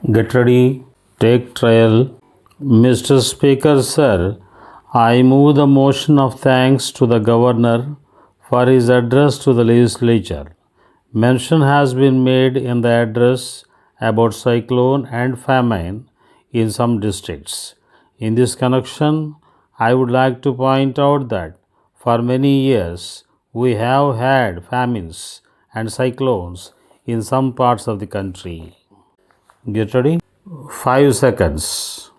Get ready, take trial. Mr. Speaker, sir, I move the motion of thanks to the Governor for his address to the legislature. Mention has been made in the address about cyclone and famine in some districts. In this connection, I would like to point out that for many years we have had famines and cyclones in some parts of the country. Get ready? 5 seconds.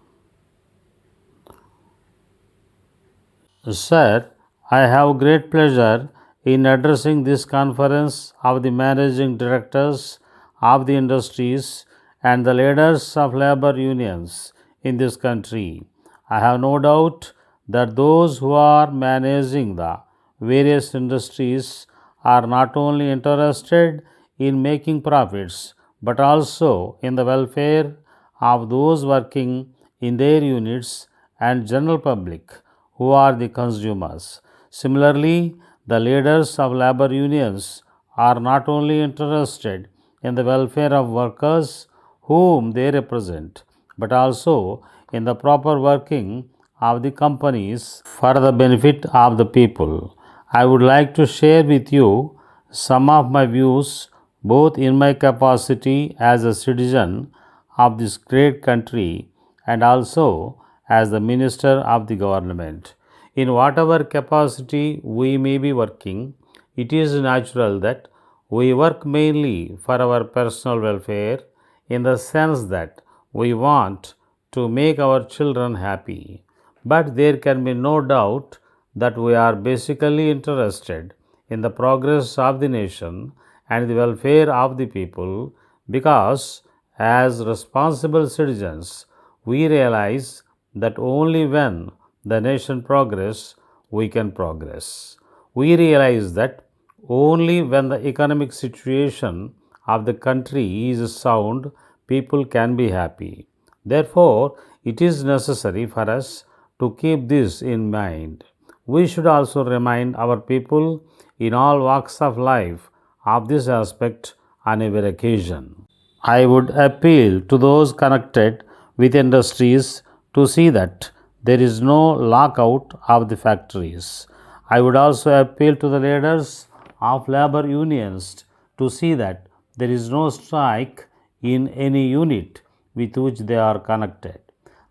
Sir, I have great pleasure in addressing this conference of the managing directors of the industries and the leaders of labor unions in this country. I have no doubt that those who are managing the various industries are not only interested in making profits but also in the welfare of those working in their units and general public who are the consumers. Similarly, the leaders of labor unions are not only interested in the welfare of workers whom they represent, but also in the proper working of the companies for the benefit of the people. I would like to share with you some of my views both in my capacity as a citizen of this great country and also as the minister of the government. In whatever capacity we may be working, it is natural that we work mainly for our personal welfare in the sense that we want to make our children happy. But there can be no doubt that we are basically interested in the progress of the nation and the welfare of the people because, as responsible citizens, we realize that only when the nation progress, we can progress. We realize that only when the economic situation of the country is sound, people can be happy. Therefore, it is necessary for us to keep this in mind. We should also remind our people in all walks of life of this aspect on every occasion. I would appeal to those connected with industries to see that there is no lockout of the factories. I would also appeal to the leaders of labor unions to see that there is no strike in any unit with which they are connected.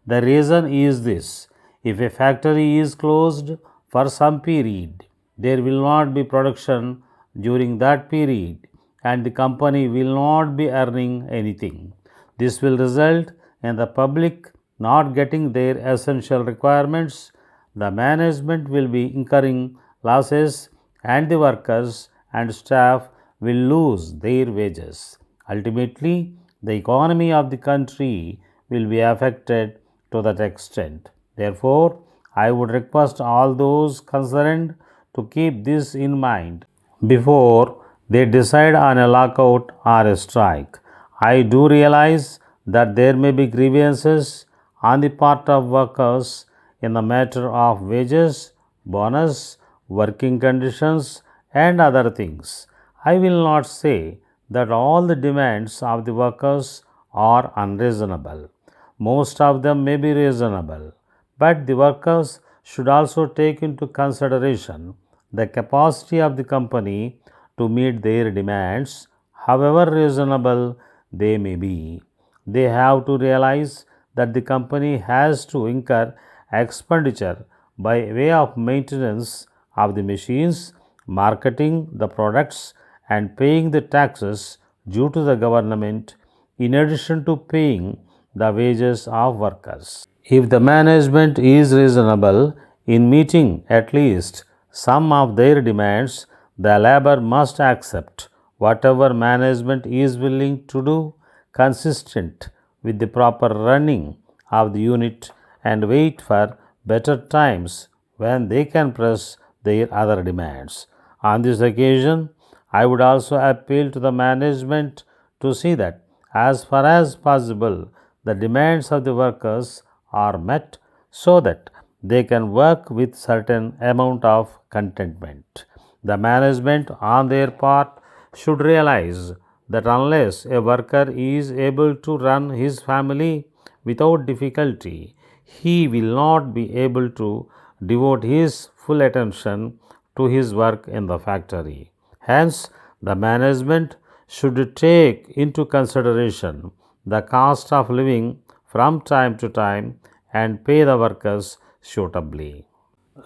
The reason is this: if a factory is closed for some period, there will not be production during that period and the company will not be earning anything. This will result in the public not getting their essential requirements. The management will be incurring losses and the workers and staff will lose their wages. Ultimately, the economy of the country will be affected to that extent. Therefore, I would request all those concerned to keep this in mind before they decide on a lockout or a strike. I do realize that there may be grievances on the part of workers in the matter of wages, bonus, working conditions, and other things. I will not say that all the demands of the workers are unreasonable. Most of them may be reasonable, but the workers should also take into consideration the capacity of the company to meet their demands, however reasonable they may be. They have to realize that the company has to incur expenditure by way of maintenance of the machines, marketing the products, and paying the taxes due to the government, in addition to paying the wages of workers. If the management is reasonable in meeting at least some of their demands, the labor must accept whatever management is willing to do consistent with the proper running of the unit and wait for better times when they can press their other demands. On this occasion, I would also appeal to the management to see that, as far as possible, the demands of the workers are met so that they can work with certain amount of contentment. The management on their part should realize that unless a worker is able to run his family without difficulty, he will not be able to devote his full attention to his work in the factory. Hence, the management should take into consideration the cost of living from time to time and pay the workers suitably.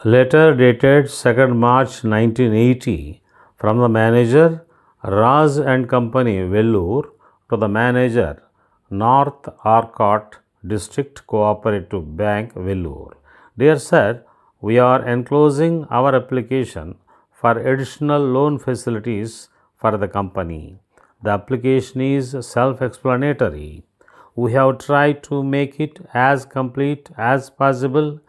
Letter dated 2nd March 1980 from the manager Raz and Company, Vellore, to the manager North Arcot District Cooperative Bank, Vellore. Dear Sir, we are enclosing our application for additional loan facilities for the company. The application is self-explanatory. We have tried to make it as complete as possible,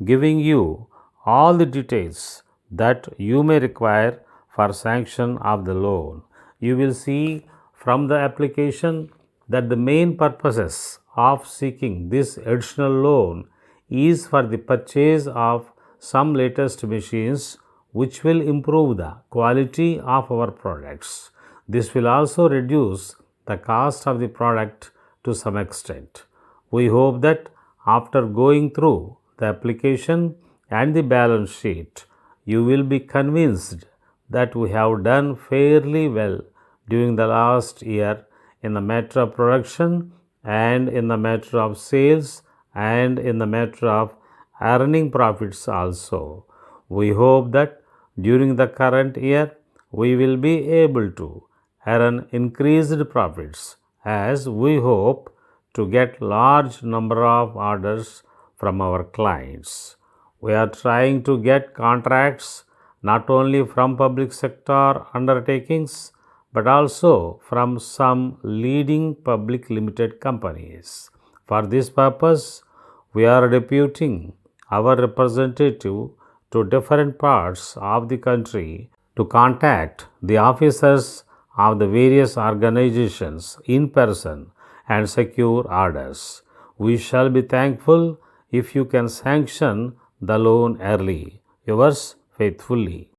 giving you all the details that you may require for sanction of the loan. You will see from the application that the main purposes of seeking this additional loan is for the purchase of some latest machines which will improve the quality of our products. This will also reduce the cost of the product to some extent. We hope that after going through the application and the balance sheet, you will be convinced that we have done fairly well during the last year in the matter of production and in the matter of sales and in the matter of earning profits also. We hope that during the current year we will be able to earn increased profits, as we hope to get large number of orders from our clients. We are trying to get contracts not only from public sector undertakings but also from some leading public limited companies. For this purpose, we are deputing our representative to different parts of the country to contact the officers of the various organizations in person and secure orders. We shall be thankful if you can sanction the loan early. Yours faithfully.